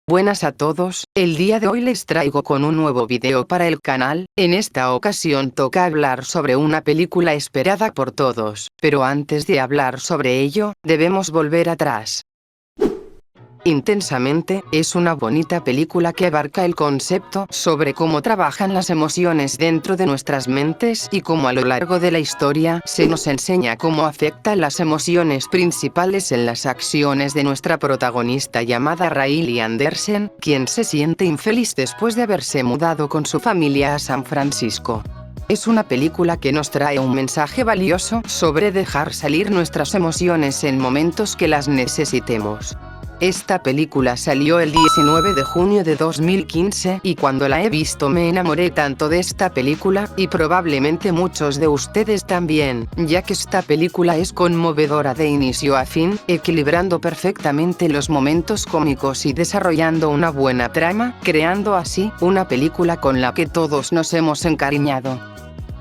Buenas a todos, el día de hoy les traigo con un nuevo video para el canal. En esta ocasión toca hablar sobre una película esperada por todos, pero antes de hablar sobre ello, debemos volver atrás. Intensamente, es una bonita película que abarca el concepto sobre cómo trabajan las emociones dentro de nuestras mentes y cómo a lo largo de la historia se nos enseña cómo afectan las emociones principales en las acciones de nuestra protagonista llamada Riley Anderson, quien se siente infeliz después de haberse mudado con su familia a San Francisco. Es una película que nos trae un mensaje valioso sobre dejar salir nuestras emociones en momentos que las necesitemos. Esta película salió el 19 de junio de 2015 y cuando la he visto me enamoré tanto de esta película, y probablemente muchos de ustedes también, ya que esta película es conmovedora de inicio a fin, equilibrando perfectamente los momentos cómicos y desarrollando una buena trama, creando así una película con la que todos nos hemos encariñado.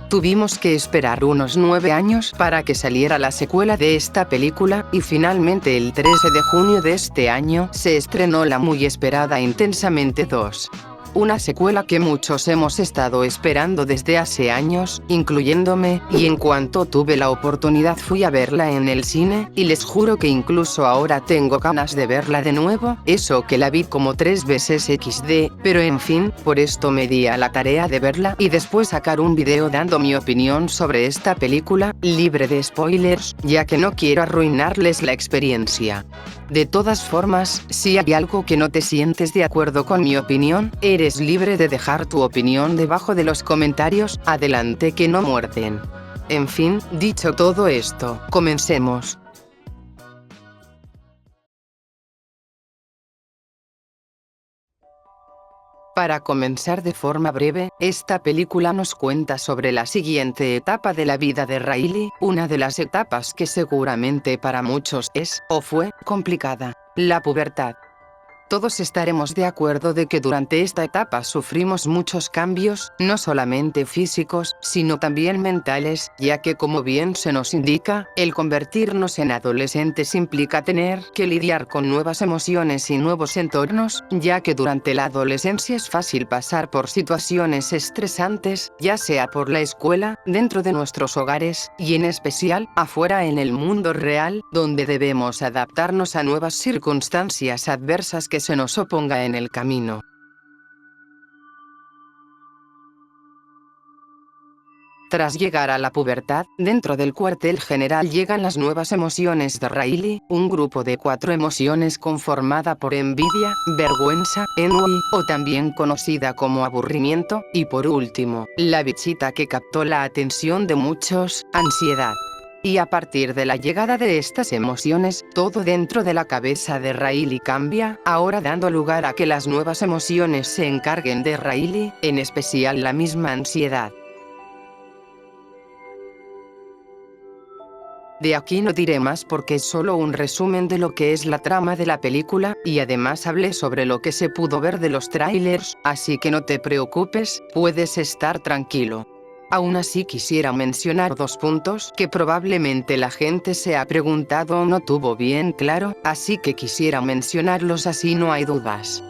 Tuvimos que esperar unos 9 años para que saliera la secuela de esta película, y finalmente el 13 de junio de este año se estrenó la muy esperada Intensamente 2. Una secuela que muchos hemos estado esperando desde hace años, incluyéndome, y en cuanto tuve la oportunidad fui a verla en el cine, y les juro que incluso ahora tengo ganas de verla de nuevo, eso que la vi como 3 veces XD, pero en fin, por esto me di a la tarea de verla y después sacar un video dando mi opinión sobre esta película, libre de spoilers, ya que no quiero arruinarles la experiencia. De todas formas, si hay algo que no te sientes de acuerdo con mi opinión, eres libre de dejar tu opinión debajo de los comentarios, adelante que no muerden. En fin, dicho todo esto, comencemos. Para comenzar de forma breve, esta película nos cuenta sobre la siguiente etapa de la vida de Riley, una de las etapas que seguramente para muchos es, o fue, complicada: la pubertad. Todos estaremos de acuerdo de que durante esta etapa sufrimos muchos cambios, no solamente físicos, sino también mentales, ya que como bien se nos indica, el convertirnos en adolescentes implica tener que lidiar con nuevas emociones y nuevos entornos, ya que durante la adolescencia es fácil pasar por situaciones estresantes, ya sea por la escuela, dentro de nuestros hogares, y en especial, afuera en el mundo real, donde debemos adaptarnos a nuevas circunstancias adversas que se nos oponga en el camino. Tras llegar a la pubertad, dentro del cuartel general llegan las nuevas emociones de Riley, un grupo de 4 emociones conformada por envidia, vergüenza, ennui, o también conocida como aburrimiento, y por último, la bichita que captó la atención de muchos, ansiedad. Y a partir de la llegada de estas emociones, todo dentro de la cabeza de Riley cambia, ahora dando lugar a que las nuevas emociones se encarguen de Riley, en especial la misma ansiedad. De aquí no diré más porque es solo un resumen de lo que es la trama de la película, y además hablé sobre lo que se pudo ver de los trailers, así que no te preocupes, puedes estar tranquilo. Aún así quisiera mencionar 2 puntos que probablemente la gente se ha preguntado o no tuvo bien claro, así que quisiera mencionarlos así no hay dudas.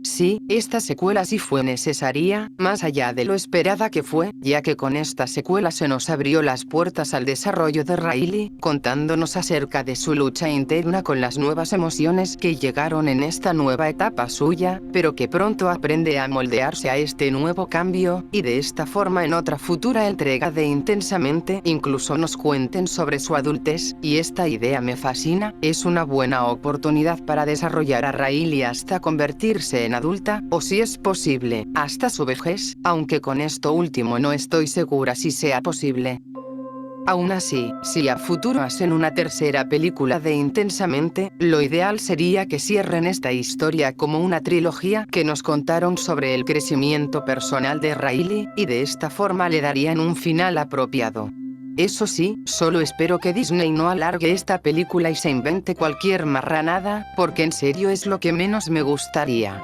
Sí, esta secuela sí fue necesaria, más allá de lo esperada que fue, ya que con esta secuela se nos abrió las puertas al desarrollo de Riley, contándonos acerca de su lucha interna con las nuevas emociones que llegaron en esta nueva etapa suya, pero que pronto aprende a moldearse a este nuevo cambio, y de esta forma en otra futura entrega de Intensamente incluso nos cuenten sobre su adultez, y esta idea me fascina, es una buena oportunidad para desarrollar a Riley hasta convertirse en adulta, o si es posible, hasta su vejez, aunque con esto último no estoy segura si sea posible. Aún así, si a futuro hacen una tercera película de Intensamente, lo ideal sería que cierren esta historia como una trilogía que nos contaron sobre el crecimiento personal de Riley, y de esta forma le darían un final apropiado. Eso sí, solo espero que Disney no alargue esta película y se invente cualquier marranada, porque en serio es lo que menos me gustaría.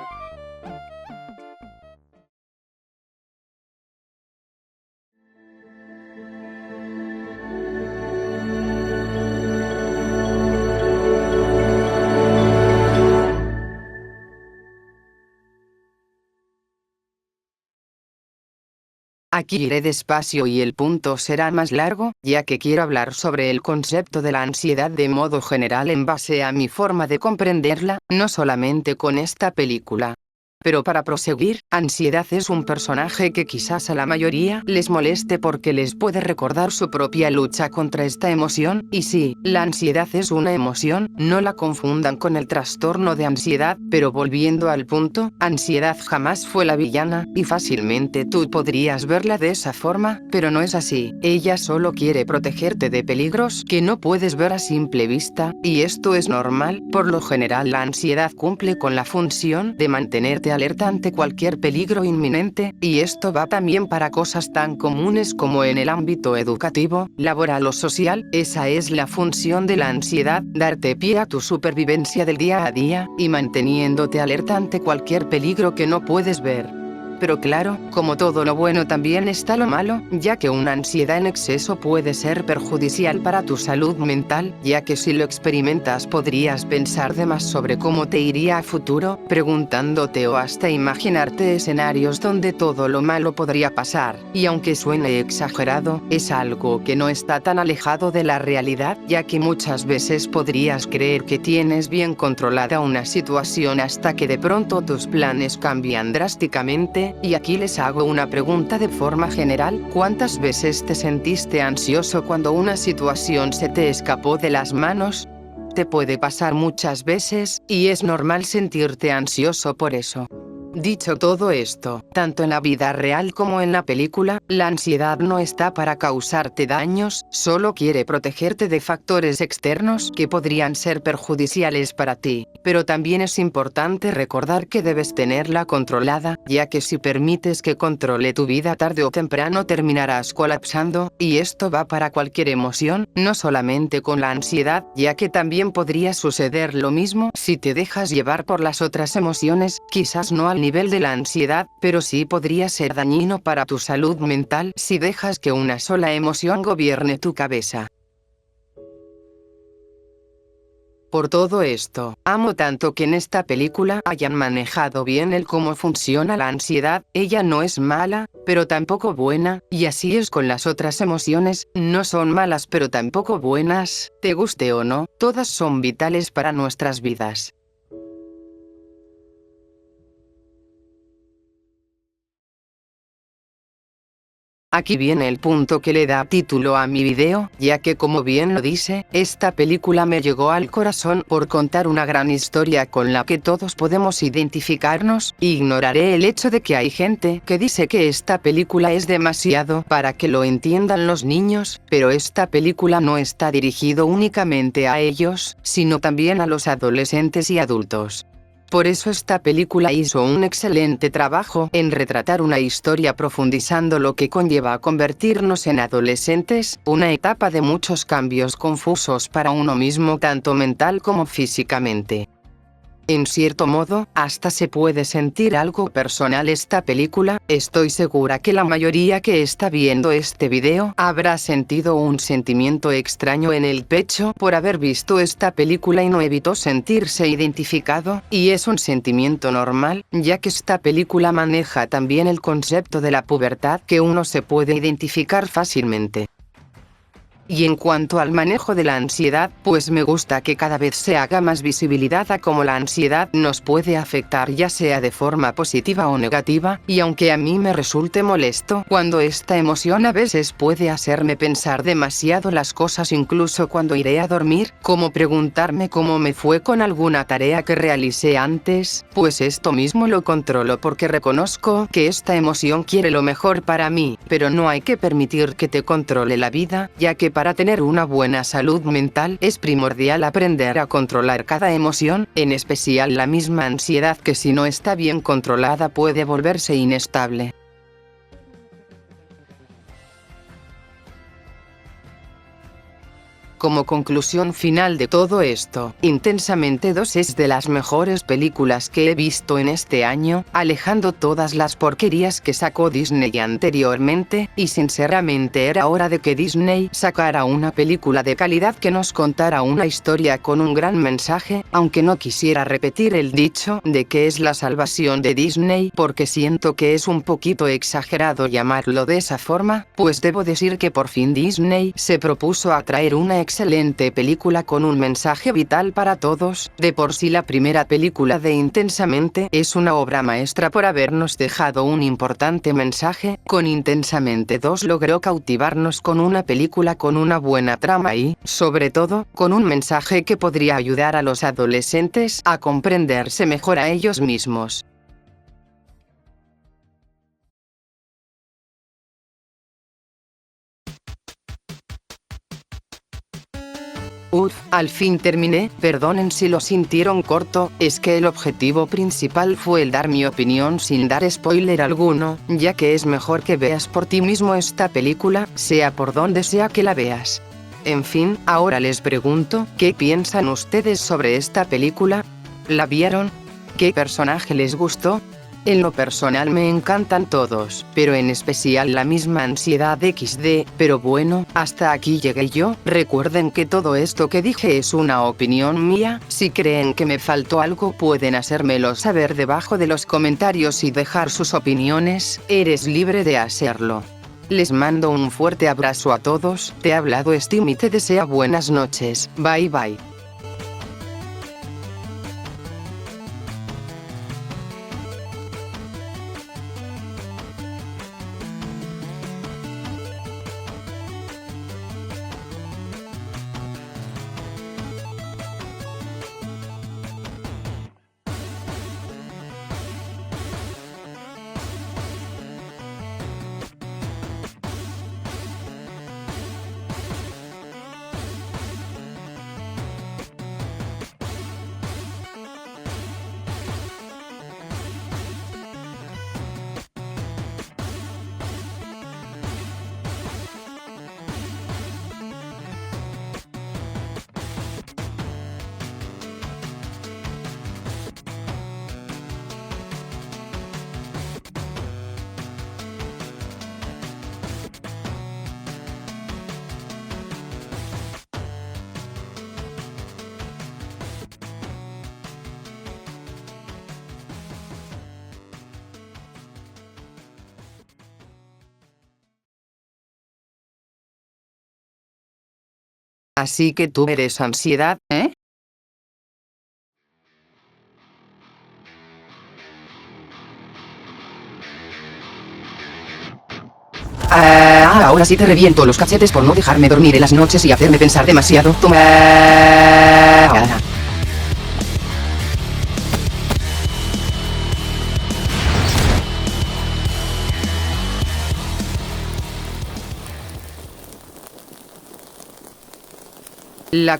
Aquí iré despacio y el punto será más largo, ya que quiero hablar sobre el concepto de la ansiedad de modo general en base a mi forma de comprenderla, no solamente con esta película. Pero para proseguir, ansiedad es un personaje que quizás a la mayoría les moleste porque les puede recordar su propia lucha contra esta emoción, y sí, la ansiedad es una emoción, no la confundan con el trastorno de ansiedad, pero volviendo al punto, ansiedad jamás fue la villana, y fácilmente tú podrías verla de esa forma, pero no es así, ella solo quiere protegerte de peligros que no puedes ver a simple vista, y esto es normal, por lo general la ansiedad cumple con la función de mantenerte alerta ante cualquier peligro inminente, y esto va también para cosas tan comunes como en el ámbito educativo, laboral o social. Esa es la función de la ansiedad, darte pie a tu supervivencia del día a día, y manteniéndote alerta ante cualquier peligro que no puedes ver. Pero claro, como todo lo bueno también está lo malo, ya que una ansiedad en exceso puede ser perjudicial para tu salud mental, ya que si lo experimentas podrías pensar de más sobre cómo te iría a futuro, preguntándote o hasta imaginarte escenarios donde todo lo malo podría pasar, y aunque suene exagerado, es algo que no está tan alejado de la realidad, ya que muchas veces podrías creer que tienes bien controlada una situación hasta que de pronto tus planes cambian drásticamente. Y aquí les hago una pregunta de forma general: ¿cuántas veces te sentiste ansioso cuando una situación se te escapó de las manos? Te puede pasar muchas veces, y es normal sentirte ansioso por eso. Dicho todo esto, tanto en la vida real como en la película, la ansiedad no está para causarte daños, solo quiere protegerte de factores externos que podrían ser perjudiciales para ti. Pero también es importante recordar que debes tenerla controlada, ya que si permites que controle tu vida tarde o temprano terminarás colapsando, y esto va para cualquier emoción, no solamente con la ansiedad, ya que también podría suceder lo mismo si te dejas llevar por las otras emociones, quizás no al nivel de la ansiedad, pero sí podría ser dañino para tu salud mental si dejas que una sola emoción gobierne tu cabeza. Por todo esto, amo tanto que en esta película hayan manejado bien el cómo funciona la ansiedad. Ella no es mala, pero tampoco buena, y así es con las otras emociones, no son malas pero tampoco buenas, te guste o no, todas son vitales para nuestras vidas. Aquí viene el punto que le da título a mi video, ya que como bien lo dice, esta película me llegó al corazón por contar una gran historia con la que todos podemos identificarnos. Ignoraré el hecho de que hay gente que dice que esta película es demasiado para que lo entiendan los niños, pero esta película no está dirigido únicamente a ellos, sino también a los adolescentes y adultos. Por eso esta película hizo un excelente trabajo en retratar una historia profundizando lo que conlleva a convertirnos en adolescentes, una etapa de muchos cambios confusos para uno mismo tanto mental como físicamente. En cierto modo, hasta se puede sentir algo personal esta película. Estoy segura que la mayoría que está viendo este video habrá sentido un sentimiento extraño en el pecho por haber visto esta película y no evitó sentirse identificado, y es un sentimiento normal, ya que esta película maneja también el concepto de la pubertad que uno se puede identificar fácilmente. Y en cuanto al manejo de la ansiedad, pues me gusta que cada vez se haga más visibilidad a cómo la ansiedad nos puede afectar ya sea de forma positiva o negativa, y aunque a mí me resulte molesto cuando esta emoción a veces puede hacerme pensar demasiado las cosas incluso cuando iré a dormir, como preguntarme cómo me fue con alguna tarea que realicé antes, pues esto mismo lo controlo porque reconozco que esta emoción quiere lo mejor para mí, pero no hay que permitir que te controle la vida, ya que para tener una buena salud mental es primordial aprender a controlar cada emoción, en especial la misma ansiedad que si no está bien controlada puede volverse inestable. Como conclusión final de todo esto, Intensamente 2 es de las mejores películas que he visto en este año, alejando todas las porquerías que sacó Disney anteriormente, y sinceramente era hora de que Disney sacara una película de calidad que nos contara una historia con un gran mensaje, aunque no quisiera repetir el dicho de que es la salvación de Disney porque siento que es un poquito exagerado llamarlo de esa forma, pues debo decir que por fin Disney se propuso a traer una excelente película con un mensaje vital para todos. De por sí la primera película de Intensamente es una obra maestra por habernos dejado un importante mensaje. Con Intensamente 2 logró cautivarnos con una película con una buena trama y, sobre todo, con un mensaje que podría ayudar a los adolescentes a comprenderse mejor a ellos mismos. Al fin terminé, perdonen si lo sintieron corto, es que el objetivo principal fue el dar mi opinión sin dar spoiler alguno, ya que es mejor que veas por ti mismo esta película, sea por donde sea que la veas. En fin, ahora les pregunto, ¿qué piensan ustedes sobre esta película? ¿La vieron? ¿Qué personaje les gustó? En lo personal me encantan todos, pero en especial la misma Ansiedad XD, pero bueno, hasta aquí llegué yo. Recuerden que todo esto que dije es una opinión mía, si creen que me faltó algo pueden hacérmelo saber debajo de los comentarios y dejar sus opiniones, eres libre de hacerlo. Les mando un fuerte abrazo a todos, te ha hablado Steam y te desea buenas noches, bye bye. Así que tú eres Ansiedad, ¿eh? Ahora sí te reviento los cachetes por no dejarme dormir en las noches y hacerme pensar demasiado. Toma. La